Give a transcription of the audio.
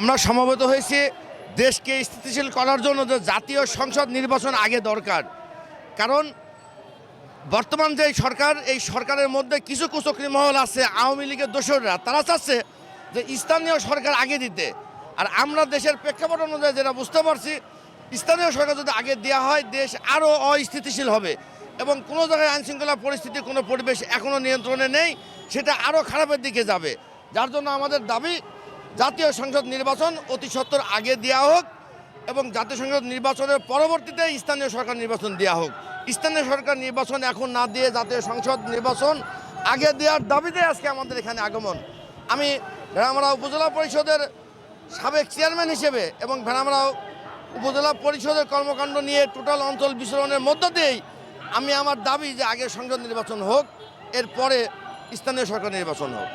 আমরা সমবেত হয়েছি দেশকে স্থিতিশীল করার জন্য যে জাতীয় সংসদ নির্বাচন আগে দরকার। কারণ বর্তমান যে সরকার, এই সরকারের মধ্যে কিছু কুচক্রী মহল আছে, আওয়ামী লীগের দোসররা, তারা চাচ্ছে যে স্থানীয় সরকার আগে দিতে। আর আমরা দেশের প্রেক্ষাপট অনুযায়ী যেটা বুঝতে পারছি, স্থানীয় সরকার যদি আগে দেওয়া হয় দেশ আরও অস্থিতিশীল হবে এবং কোনো জায়গায় আইনশৃঙ্খলা পরিস্থিতির কোনো পরিবেশ এখনও নিয়ন্ত্রণে নেই, সেটা আরও খারাপের দিকে যাবে। যার জন্য আমাদের দাবি জাতীয় সংসদ নির্বাচন অতি সত্বর আগে দেওয়া হোক এবং জাতীয় সংসদ নির্বাচনের পরবর্তীতে স্থানীয় সরকার নির্বাচন দেওয়া হোক। স্থানীয় সরকার নির্বাচন এখন না দিয়ে জাতীয় সংসদ নির্বাচন আগে দেওয়ার দাবিতে আজকে আমাদের এখানে আগমন। আমি ভেড়ামারা উপজেলা পরিষদের সাবেক চেয়ারম্যান হিসেবে এবং ভেড়ামারা উপজেলা পরিষদের কর্মকাণ্ড নিয়ে টোটাল অঞ্চল বিচরণের মধ্য দিয়েই আমি আমার দাবি যে আগে সংসদ নির্বাচন হোক, এরপরে স্থানীয় সরকার নির্বাচন হোক।